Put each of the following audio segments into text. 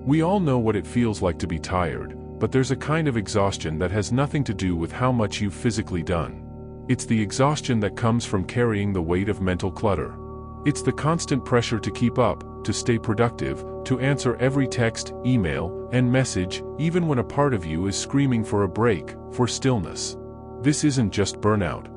We all know what it feels like to be tired, but there's a kind of exhaustion that has nothing to do with how much you've physically done. It's the exhaustion that comes from carrying the weight of mental clutter. It's the constant pressure to keep up, to stay productive, to answer every text, email, and message, even when a part of you is screaming for a break, for stillness. This isn't just burnout.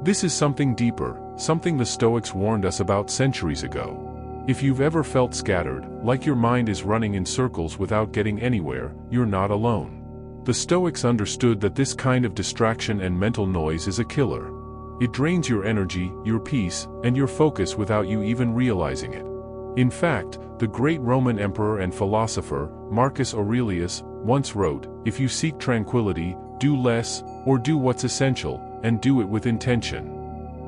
This is something deeper, something the Stoics warned us about centuries ago. If you've ever felt scattered, like your mind is running in circles without getting anywhere, you're not alone. The Stoics understood that this kind of distraction and mental noise is a killer. It drains your energy, your peace, and your focus without you even realizing it. In fact, the great Roman emperor and philosopher, Marcus Aurelius, once wrote, "If you seek tranquility, do less, or do what's essential, and do it with intention."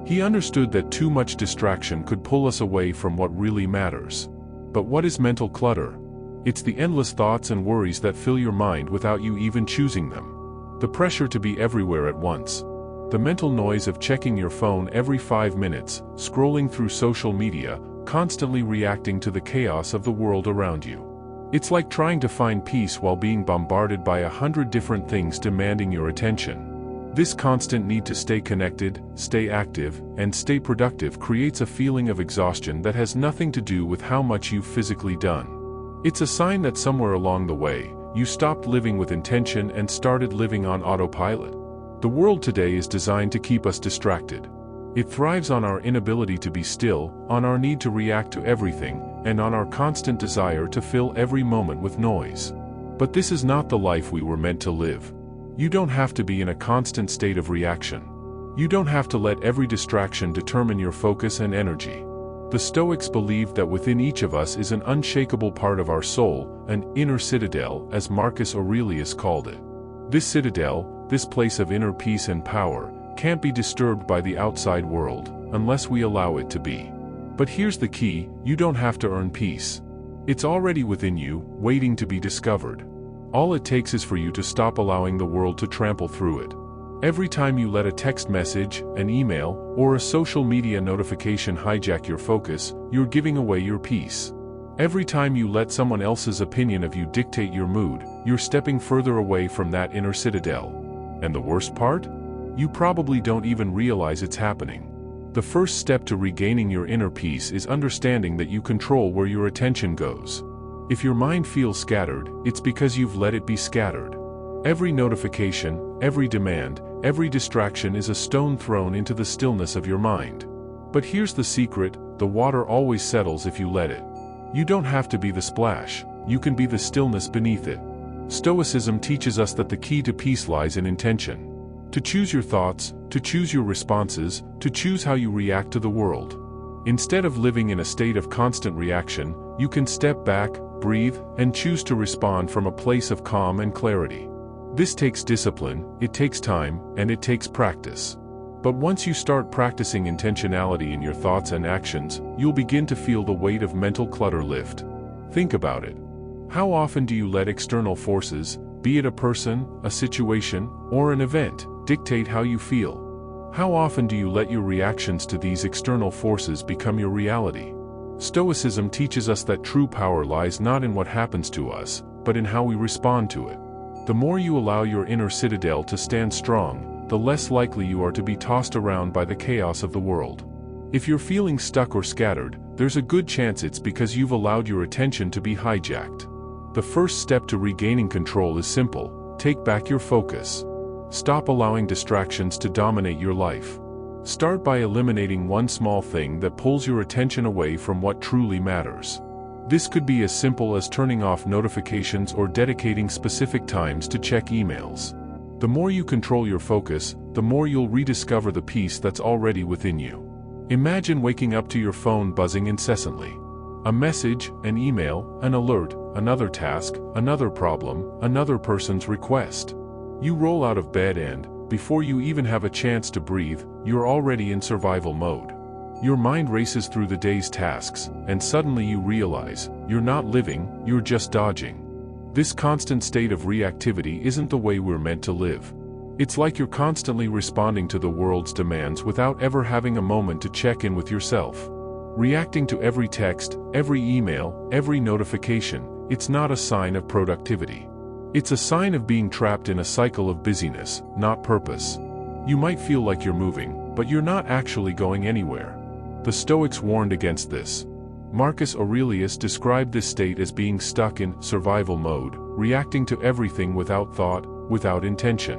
He understood that too much distraction could pull us away from what really matters. But what is mental clutter? It's the endless thoughts and worries that fill your mind without you even choosing them. The pressure to be everywhere at once. The mental noise of checking your phone every 5 minutes, scrolling through social media, constantly reacting to the chaos of the world around you. It's like trying to find peace while being bombarded by 100 different things demanding your attention. This constant need to stay connected, stay active, and stay productive creates a feeling of exhaustion that has nothing to do with how much you've physically done. It's a sign that somewhere along the way, you stopped living with intention and started living on autopilot. The world today is designed to keep us distracted. It thrives on our inability to be still, on our need to react to everything, and on our constant desire to fill every moment with noise. But this is not the life we were meant to live. You don't have to be in a constant state of reaction. You don't have to let every distraction determine your focus and energy. The Stoics believed that within each of us is an unshakable part of our soul, an inner citadel, as Marcus Aurelius called it. This citadel, this place of inner peace and power, can't be disturbed by the outside world, unless we allow it to be. But here's the key: you don't have to earn peace. It's already within you, waiting to be discovered. All it takes is for you to stop allowing the world to trample through it. Every time you let a text message, an email, or a social media notification hijack your focus, you're giving away your peace. Every time you let someone else's opinion of you dictate your mood, you're stepping further away from that inner citadel. And the worst part? You probably don't even realize it's happening. The first step to regaining your inner peace is understanding that you control where your attention goes. If your mind feels scattered, it's because you've let it be scattered. Every notification, every demand, every distraction is a stone thrown into the stillness of your mind. But here's the secret: the water always settles if you let it. You don't have to be the splash, you can be the stillness beneath it. Stoicism teaches us that the key to peace lies in intention. To choose your thoughts, to choose your responses, to choose how you react to the world. Instead of living in a state of constant reaction, you can step back, breathe, and choose to respond from a place of calm and clarity. This takes discipline, it takes time, and it takes practice. But once you start practicing intentionality in your thoughts and actions, you'll begin to feel the weight of mental clutter lift. Think about it. How often do you let external forces, be it a person, a situation, or an event, dictate how you feel? How often do you let your reactions to these external forces become your reality? Stoicism teaches us that true power lies not in what happens to us, but in how we respond to it. The more you allow your inner citadel to stand strong, the less likely you are to be tossed around by the chaos of the world. If you're feeling stuck or scattered, there's a good chance it's because you've allowed your attention to be hijacked. The first step to regaining control is simple: take back your focus. Stop allowing distractions to dominate your life. Start by eliminating one small thing that pulls your attention away from what truly matters. This could be as simple as turning off notifications or dedicating specific times to check emails. The more you control your focus, the more you'll rediscover the peace that's already within you. Imagine waking up to your phone buzzing incessantly. A message, an email, an alert, another task, another problem, another person's request. You roll out of bed and, before you even have a chance to breathe, you're already in survival mode. Your mind races through the day's tasks, and suddenly you realize, you're not living, you're just dodging. This constant state of reactivity isn't the way we're meant to live. It's like you're constantly responding to the world's demands without ever having a moment to check in with yourself. Reacting to every text, every email, every notification, it's not a sign of productivity. It's a sign of being trapped in a cycle of busyness, not purpose. You might feel like you're moving, but you're not actually going anywhere. The Stoics warned against this. Marcus Aurelius described this state as being stuck in survival mode, reacting to everything without thought, without intention.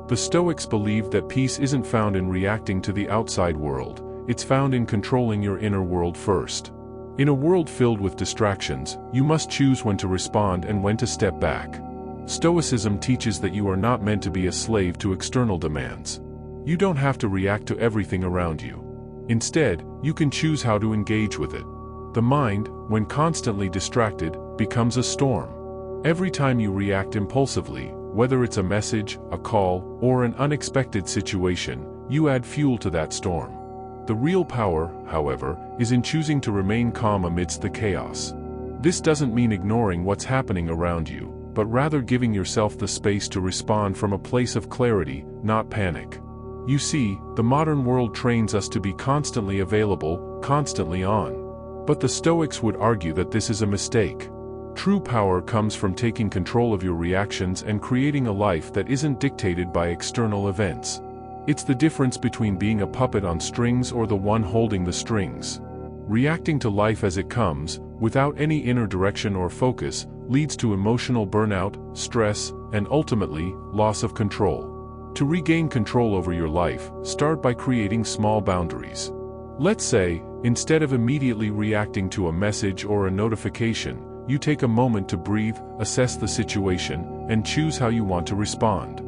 The Stoics believed that peace isn't found in reacting to the outside world, it's found in controlling your inner world first. In a world filled with distractions, you must choose when to respond and when to step back. Stoicism teaches that you are not meant to be a slave to external demands. You don't have to react to everything around you. Instead, you can choose how to engage with it. The mind, when constantly distracted, becomes a storm. Every time you react impulsively, whether it's a message, a call, or an unexpected situation, you add fuel to that storm. The real power, however, is in choosing to remain calm amidst the chaos. This doesn't mean ignoring what's happening around you, but rather giving yourself the space to respond from a place of clarity, not panic. You see, the modern world trains us to be constantly available, constantly on. But the Stoics would argue that this is a mistake. True power comes from taking control of your reactions and creating a life that isn't dictated by external events. It's the difference between being a puppet on strings or the one holding the strings. Reacting to life as it comes, without any inner direction or focus, leads to emotional burnout, stress, and ultimately, loss of control. To regain control over your life, start by creating small boundaries. Let's say, instead of immediately reacting to a message or a notification, you take a moment to breathe, assess the situation, and choose how you want to respond.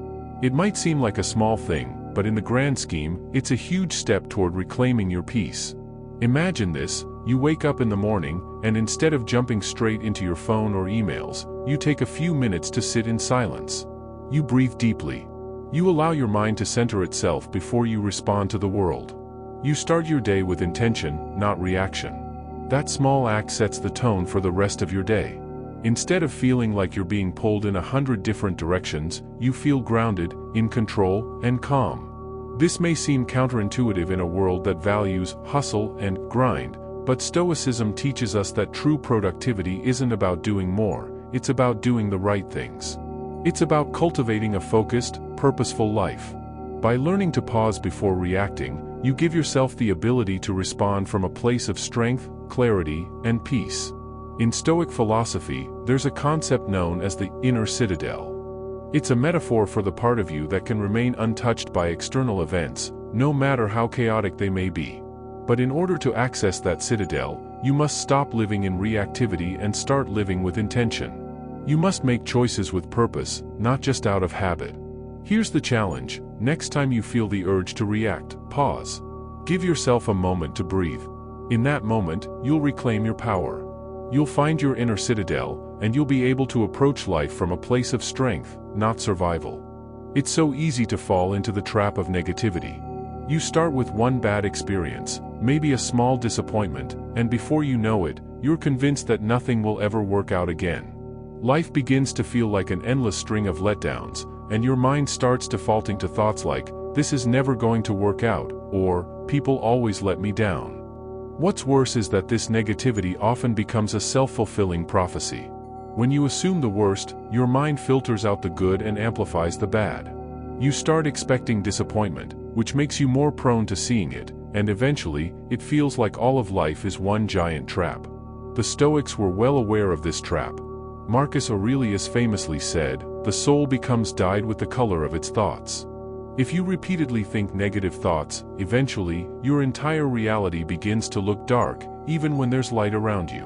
It might seem like a small thing, but in the grand scheme, it's a huge step toward reclaiming your peace. Imagine this: you wake up in the morning, and instead of jumping straight into your phone or emails, you take a few minutes to sit in silence. You breathe deeply. You allow your mind to center itself before you respond to the world. You start your day with intention, not reaction. That small act sets the tone for the rest of your day. Instead of feeling like you're being pulled in 100 different directions, you feel grounded, in control, and calm. This may seem counterintuitive in a world that values hustle and grind, but Stoicism teaches us that true productivity isn't about doing more, it's about doing the right things. It's about cultivating a focused, purposeful life. By learning to pause before reacting, you give yourself the ability to respond from a place of strength, clarity, and peace. In Stoic philosophy, there's a concept known as the inner citadel. It's a metaphor for the part of you that can remain untouched by external events, no matter how chaotic they may be. But in order to access that citadel, you must stop living in reactivity and start living with intention. You must make choices with purpose, not just out of habit. Here's the challenge: next time you feel the urge to react, pause. Give yourself a moment to breathe. In that moment, you'll reclaim your power. You'll find your inner citadel, and you'll be able to approach life from a place of strength, not survival. It's so easy to fall into the trap of negativity. You start with one bad experience, maybe a small disappointment, and before you know it, you're convinced that nothing will ever work out again. Life begins to feel like an endless string of letdowns, and your mind starts defaulting to thoughts like, "This is never going to work out," or "People always let me down." What's worse is that this negativity often becomes a self-fulfilling prophecy. When you assume the worst, your mind filters out the good and amplifies the bad. You start expecting disappointment, which makes you more prone to seeing it, and eventually, it feels like all of life is one giant trap. The Stoics were well aware of this trap. Marcus Aurelius famously said, "The soul becomes dyed with the color of its thoughts." If you repeatedly think negative thoughts, eventually, your entire reality begins to look dark, even when there's light around you.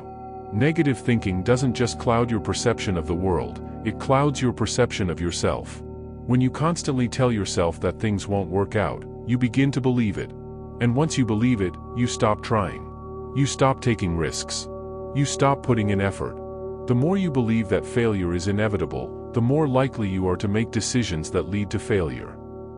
Negative thinking doesn't just cloud your perception of the world, it clouds your perception of yourself. When you constantly tell yourself that things won't work out, you begin to believe it. And once you believe it, you stop trying. You stop taking risks. You stop putting in effort. The more you believe that failure is inevitable, the more likely you are to make decisions that lead to failure.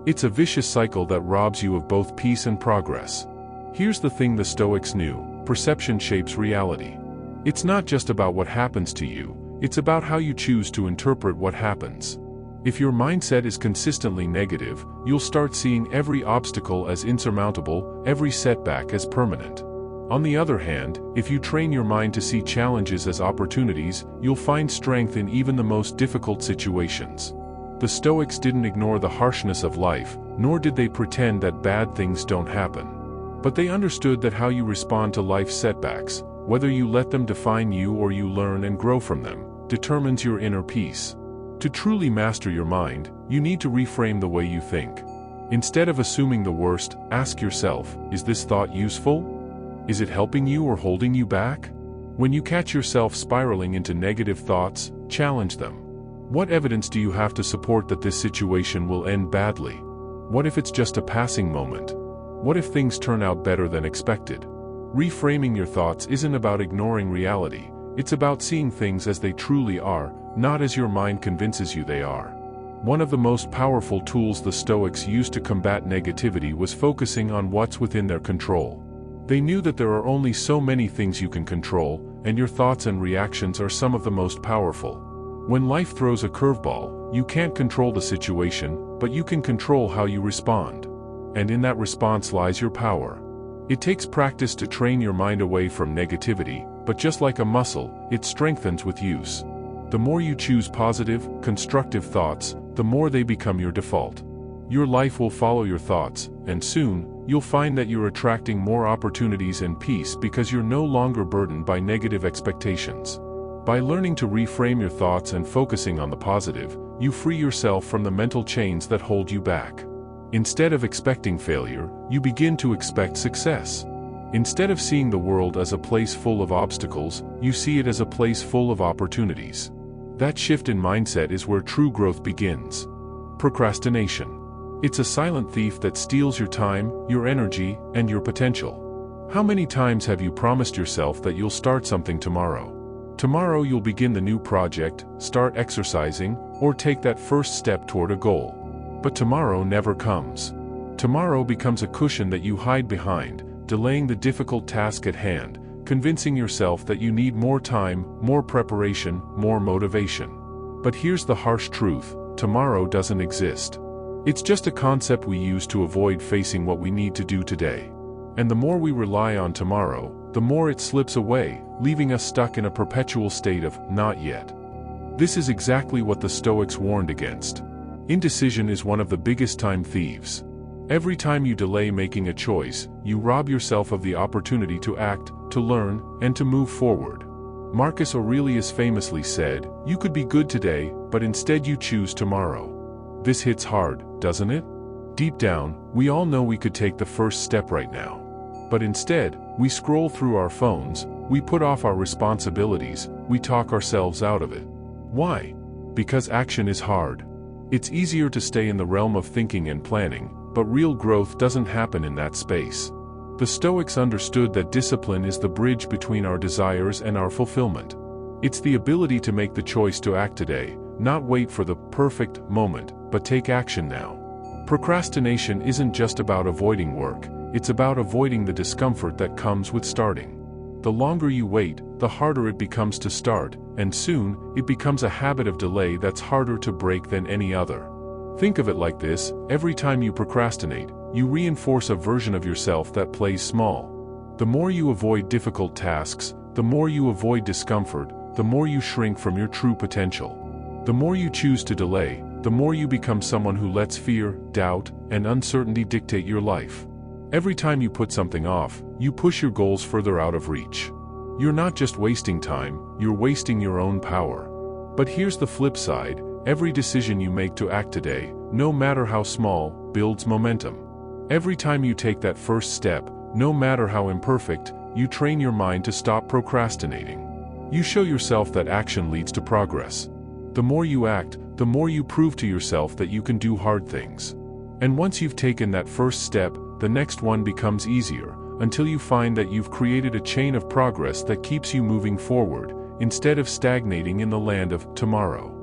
It's a vicious cycle that robs you of both peace and progress. Here's the thing the Stoics knew: perception shapes reality. It's not just about what happens to you, it's about how you choose to interpret what happens. If your mindset is consistently negative, you'll start seeing every obstacle as insurmountable, every setback as permanent. On the other hand, if you train your mind to see challenges as opportunities, you'll find strength in even the most difficult situations. The Stoics didn't ignore the harshness of life, nor did they pretend that bad things don't happen. But they understood that how you respond to life's setbacks, whether you let them define you or you learn and grow from them, determines your inner peace. To truly master your mind, you need to reframe the way you think. Instead of assuming the worst, ask yourself, is this thought useful? Is it helping you or holding you back? When you catch yourself spiraling into negative thoughts, challenge them. What evidence do you have to support that this situation will end badly? What if it's just a passing moment? What if things turn out better than expected? Reframing your thoughts isn't about ignoring reality, it's about seeing things as they truly are, not as your mind convinces you they are. One of the most powerful tools the Stoics used to combat negativity was focusing on what's within their control. They knew that there are only so many things you can control, and your thoughts and reactions are some of the most powerful. When life throws a curveball, you can't control the situation, but you can control how you respond. And in that response lies your power. It takes practice to train your mind away from negativity, but just like a muscle, it strengthens with use. The more you choose positive, constructive thoughts, the more they become your default. Your life will follow your thoughts, and soon, you'll find that you're attracting more opportunities and peace because you're no longer burdened by negative expectations. By learning to reframe your thoughts and focusing on the positive, you free yourself from the mental chains that hold you back. Instead of expecting failure, you begin to expect success. Instead of seeing the world as a place full of obstacles, you see it as a place full of opportunities. That shift in mindset is where true growth begins. Procrastination. It's a silent thief that steals your time, your energy, and your potential. How many times have you promised yourself that you'll start something tomorrow? Tomorrow you'll begin the new project, start exercising, or take that first step toward a goal. But tomorrow never comes. Tomorrow becomes a cushion that you hide behind, delaying the difficult task at hand, convincing yourself that you need more time, more preparation, more motivation. But here's the harsh truth: tomorrow doesn't exist. It's just a concept we use to avoid facing what we need to do today. And the more we rely on tomorrow, the more it slips away, leaving us stuck in a perpetual state of not yet. This is exactly what the Stoics warned against. Indecision is one of the biggest time thieves. Every time you delay making a choice, you rob yourself of the opportunity to act, to learn, and to move forward. Marcus Aurelius famously said, "You could be good today, but instead you choose tomorrow." This hits hard, doesn't it? Deep down, we all know we could take the first step right now. But instead, we scroll through our phones, we put off our responsibilities, we talk ourselves out of it. Why? Because action is hard. It's easier to stay in the realm of thinking and planning, but real growth doesn't happen in that space. The Stoics understood that discipline is the bridge between our desires and our fulfillment. It's the ability to make the choice to act today, not wait for the perfect moment, but take action now. Procrastination isn't just about avoiding work, it's about avoiding the discomfort that comes with starting. The longer you wait, the harder it becomes to start, and soon, it becomes a habit of delay that's harder to break than any other. Think of it like this: every time you procrastinate, you reinforce a version of yourself that plays small. The more you avoid difficult tasks, the more you avoid discomfort, the more you shrink from your true potential. The more you choose to delay, the more you become someone who lets fear, doubt, and uncertainty dictate your life. Every time you put something off, you push your goals further out of reach. You're not just wasting time, you're wasting your own power. But here's the flip side: every decision you make to act today, no matter how small, builds momentum. Every time you take that first step, no matter how imperfect, you train your mind to stop procrastinating. You show yourself that action leads to progress. The more you act, the more you prove to yourself that you can do hard things. And once you've taken that first step, the next one becomes easier, until you find that you've created a chain of progress that keeps you moving forward, instead of stagnating in the land of tomorrow.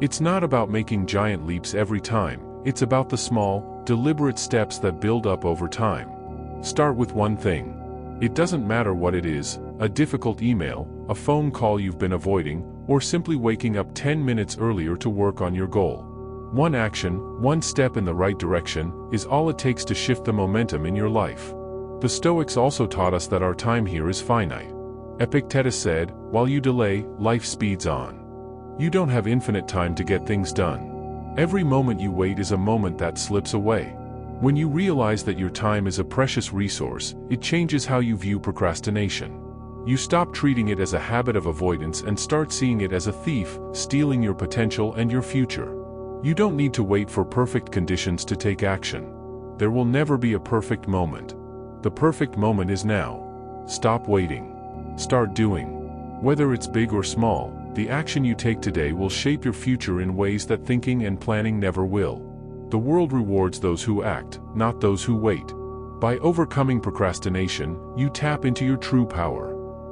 It's not about making giant leaps every time, it's about the small, deliberate steps that build up over time. Start with one thing. It doesn't matter what it is: a difficult email, a phone call you've been avoiding, or simply waking up 10 minutes earlier to work on your goal. One action, one step in the right direction, is all it takes to shift the momentum in your life. The Stoics also taught us that our time here is finite. Epictetus said, "While you delay, life speeds on." You don't have infinite time to get things done. Every moment you wait is a moment that slips away. When you realize that your time is a precious resource, it changes how you view procrastination. You stop treating it as a habit of avoidance and start seeing it as a thief, stealing your potential and your future. You don't need to wait for perfect conditions to take action. There will never be a perfect moment. The perfect moment is now. Stop waiting. Start doing. Whether it's big or small, the action you take today will shape your future in ways that thinking and planning never will. The world rewards those who act, not those who wait. By overcoming procrastination, you tap into your true power.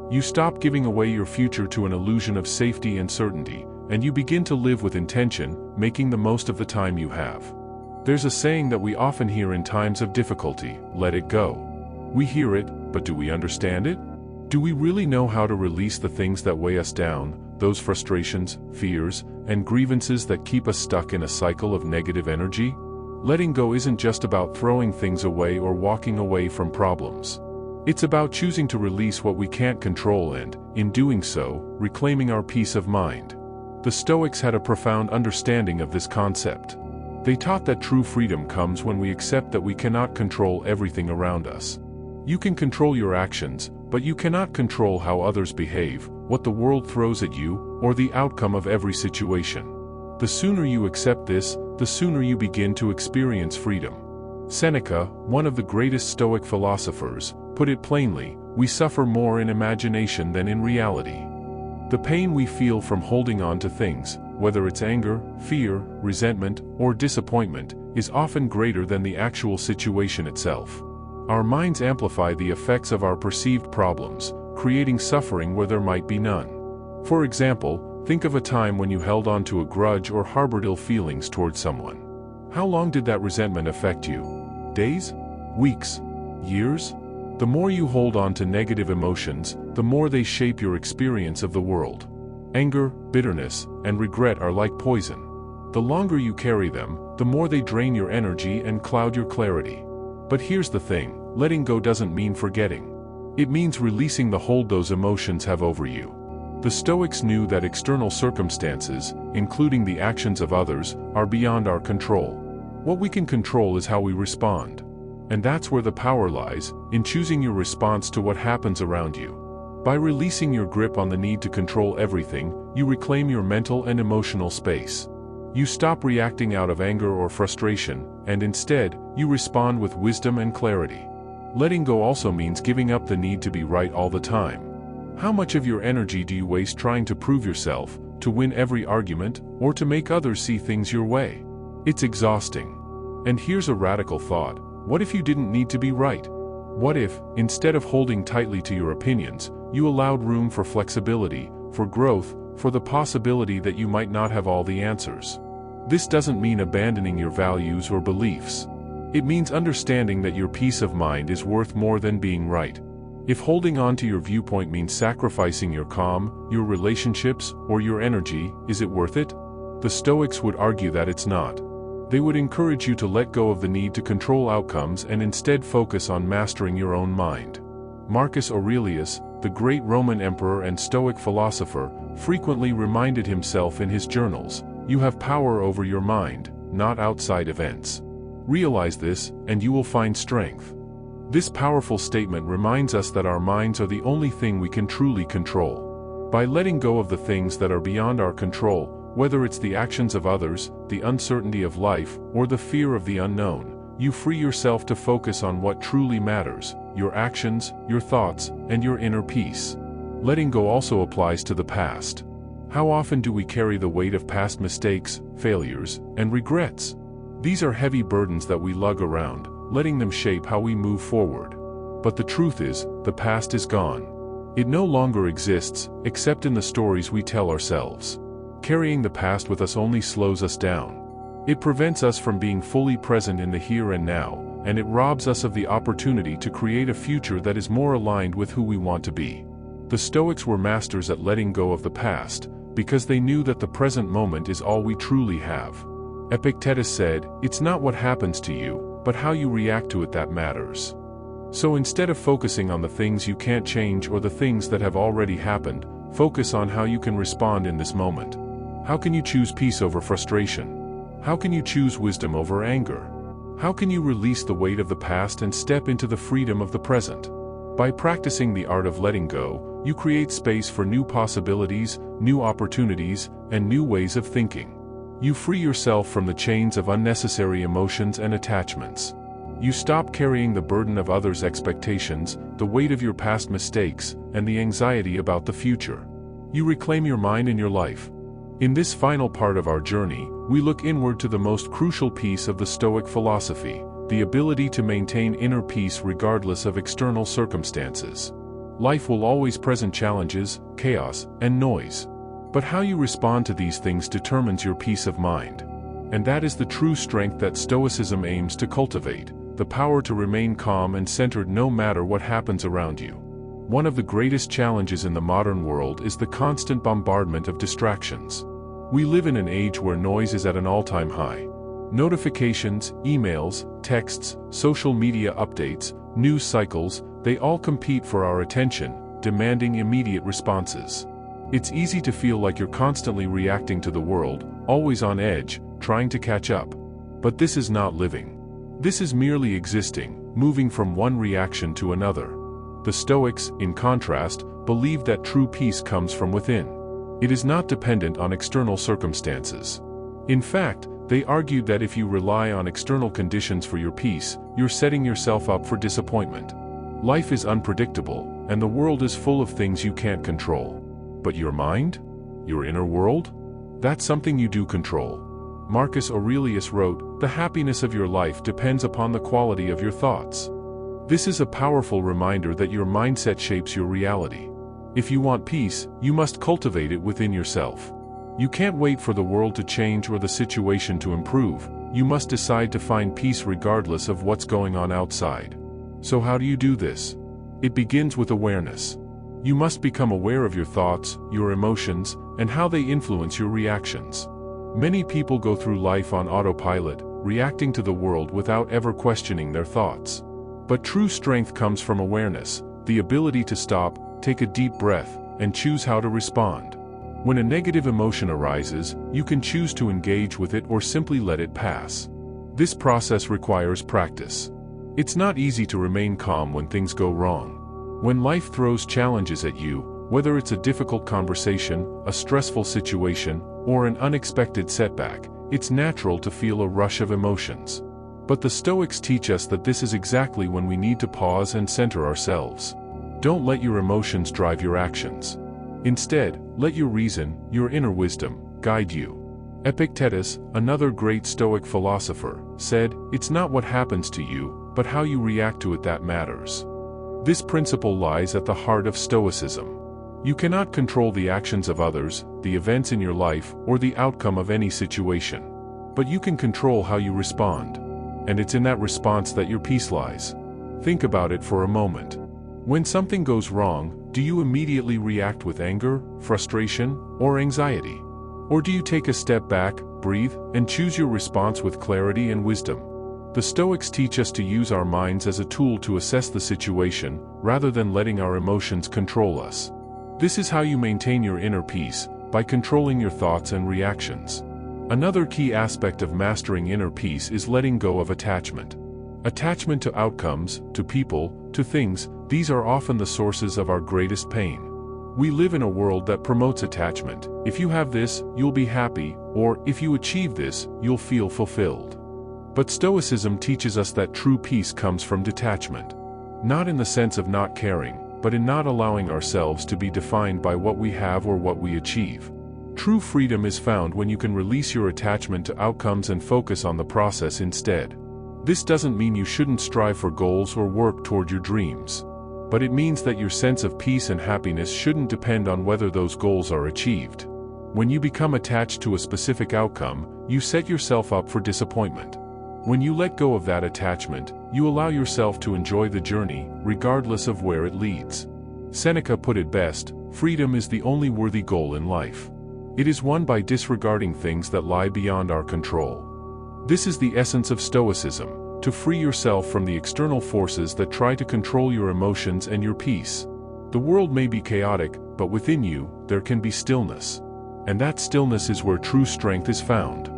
You stop giving away your future to an illusion of safety and certainty, and you begin to live with intention, making the most of the time you have. There's a saying that we often hear in times of difficulty: let it go. We hear it, but do we understand it? Do we really know how to release the things that weigh us down, those frustrations, fears, and grievances that keep us stuck in a cycle of negative energy? Letting go isn't just about throwing things away or walking away from problems. It's about choosing to release what we can't control and, in doing so, reclaiming our peace of mind. The Stoics had a profound understanding of this concept. They taught that true freedom comes when we accept that we cannot control everything around us. You can control your actions, but you cannot control how others behave, what the world throws at you, or the outcome of every situation. The sooner you accept this, the sooner you begin to experience freedom. Seneca, one of the greatest Stoic philosophers, put it plainly: we suffer more in imagination than in reality. The pain we feel from holding on to things, whether it's anger, fear, resentment, or disappointment, is often greater than the actual situation itself. Our minds amplify the effects of our perceived problems, creating suffering where there might be none. For example, think of a time when you held on to a grudge or harbored ill feelings towards someone. How long did that resentment affect you? Days? Weeks? Years? The more you hold on to negative emotions, the more they shape your experience of the world. Anger, bitterness, and regret are like poison. The longer you carry them, the more they drain your energy and cloud your clarity. But here's the thing: letting go doesn't mean forgetting. It means releasing the hold those emotions have over you. The Stoics knew that external circumstances, including the actions of others, are beyond our control. What we can control is how we respond. And that's where the power lies, in choosing your response to what happens around you. By releasing your grip on the need to control everything, you reclaim your mental and emotional space. You stop reacting out of anger or frustration, and instead, you respond with wisdom and clarity. Letting go also means giving up the need to be right all the time. How much of your energy do you waste trying to prove yourself, to win every argument, or to make others see things your way? It's exhausting. And here's a radical thought: what if you didn't need to be right? What if, instead of holding tightly to your opinions, you allowed room for flexibility, for growth, for the possibility that you might not have all the answers? This doesn't mean abandoning your values or beliefs. It means understanding that your peace of mind is worth more than being right. If holding on to your viewpoint means sacrificing your calm, your relationships, or your energy, is it worth it? The Stoics would argue that it's not. They would encourage you to let go of the need to control outcomes and instead focus on mastering your own mind. Marcus Aurelius, the great Roman emperor and Stoic philosopher, frequently reminded himself in his journals, "You have power over your mind, not outside events. Realize this, and you will find strength." This powerful statement reminds us that our minds are the only thing we can truly control. By letting go of the things that are beyond our control, whether it's the actions of others, the uncertainty of life, or the fear of the unknown, you free yourself to focus on what truly matters: your actions, your thoughts, and your inner peace. Letting go also applies to the past. How often do we carry the weight of past mistakes, failures, and regrets? These are heavy burdens that we lug around, letting them shape how we move forward. But the truth is, the past is gone. It no longer exists, except in the stories we tell ourselves. Carrying the past with us only slows us down. It prevents us from being fully present in the here and now, and it robs us of the opportunity to create a future that is more aligned with who we want to be. The Stoics were masters at letting go of the past, because they knew that the present moment is all we truly have. Epictetus said, "It's not what happens to you, but how you react to it that matters." So instead of focusing on the things you can't change or the things that have already happened, focus on how you can respond in this moment. How can you choose peace over frustration? How can you choose wisdom over anger? How can you release the weight of the past and step into the freedom of the present? By practicing the art of letting go, you create space for new possibilities, new opportunities, and new ways of thinking. You free yourself from the chains of unnecessary emotions and attachments. You stop carrying the burden of others' expectations, the weight of your past mistakes, and the anxiety about the future. You reclaim your mind and your life. In this final part of our journey, we look inward to the most crucial piece of the Stoic philosophy, the ability to maintain inner peace regardless of external circumstances. Life will always present challenges, chaos, and noise. But how you respond to these things determines your peace of mind. And that is the true strength that Stoicism aims to cultivate, the power to remain calm and centered no matter what happens around you. One of the greatest challenges in the modern world is the constant bombardment of distractions. We live in an age where noise is at an all-time high. Notifications, emails, texts, social media updates, news cycles, they all compete for our attention, demanding immediate responses. It's easy to feel like you're constantly reacting to the world, always on edge, trying to catch up. But this is not living. This is merely existing, moving from one reaction to another. The Stoics, in contrast, believe that true peace comes from within. It is not dependent on external circumstances. In fact, they argued that if you rely on external conditions for your peace, you're setting yourself up for disappointment. Life is unpredictable, and the world is full of things you can't control. But your mind? Your inner world? That's something you do control. Marcus Aurelius wrote, "The happiness of your life depends upon the quality of your thoughts." This is a powerful reminder that your mindset shapes your reality. If you want peace, you must cultivate it within yourself. You can't wait for the world to change or the situation to improve. You must decide to find peace regardless of what's going on outside. So how do you do this? It begins with awareness. You must become aware of your thoughts, your emotions, and how they influence your reactions. Many people go through life on autopilot, reacting to the world without ever questioning their thoughts. But true strength comes from awareness, the ability to stop, take a deep breath, and choose how to respond. When a negative emotion arises, you can choose to engage with it or simply let it pass. This process requires practice. It's not easy to remain calm when things go wrong. When life throws challenges at you, whether it's a difficult conversation, a stressful situation, or an unexpected setback, it's natural to feel a rush of emotions. But the Stoics teach us that this is exactly when we need to pause and center ourselves. Don't let your emotions drive your actions. Instead, let your reason, your inner wisdom, guide you. Epictetus, another great Stoic philosopher, said, "It's not what happens to you, but how you react to it that matters." This principle lies at the heart of Stoicism. You cannot control the actions of others, the events in your life, or the outcome of any situation. But you can control how you respond. And it's in that response that your peace lies. Think about it for a moment. When something goes wrong, do you immediately react with anger, frustration, or anxiety? Or do you take a step back, breathe, and choose your response with clarity and wisdom? The Stoics teach us to use our minds as a tool to assess the situation, rather than letting our emotions control us. This is how you maintain your inner peace, by controlling your thoughts and reactions. Another key aspect of mastering inner peace is letting go of attachment. Attachment to outcomes, to people, to things, these are often the sources of our greatest pain. We live in a world that promotes attachment. If you have this, you'll be happy, or if you achieve this, you'll feel fulfilled. But Stoicism teaches us that true peace comes from detachment. Not in the sense of not caring, but in not allowing ourselves to be defined by what we have or what we achieve. True freedom is found when you can release your attachment to outcomes and focus on the process instead. This doesn't mean you shouldn't strive for goals or work toward your dreams. But it means that your sense of peace and happiness shouldn't depend on whether those goals are achieved. When you become attached to a specific outcome, you set yourself up for disappointment. When you let go of that attachment, you allow yourself to enjoy the journey, regardless of where it leads. Seneca put it best, freedom is the only worthy goal in life. It is won by disregarding things that lie beyond our control. This is the essence of Stoicism, to free yourself from the external forces that try to control your emotions and your peace. The world may be chaotic, but within you, there can be stillness. And that stillness is where true strength is found.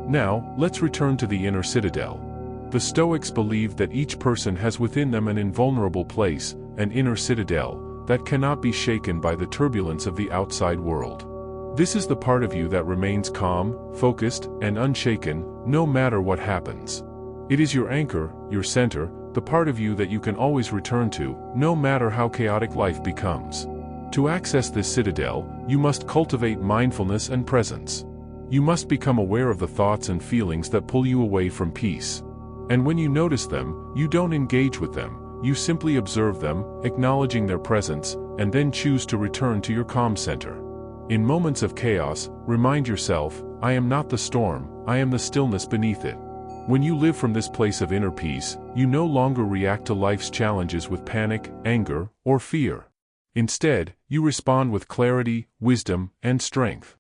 Now, let's return to the inner citadel. The Stoics believed that each person has within them an invulnerable place, an inner citadel, that cannot be shaken by the turbulence of the outside world. This is the part of you that remains calm, focused, and unshaken, no matter what happens. It is your anchor, your center, the part of you that you can always return to, no matter how chaotic life becomes. To access this citadel, you must cultivate mindfulness and presence. You must become aware of the thoughts and feelings that pull you away from peace. And when you notice them, you don't engage with them, you simply observe them, acknowledging their presence, and then choose to return to your calm center. In moments of chaos, remind yourself, I am not the storm, I am the stillness beneath it. When you live from this place of inner peace, you no longer react to life's challenges with panic, anger, or fear. Instead, you respond with clarity, wisdom, and strength.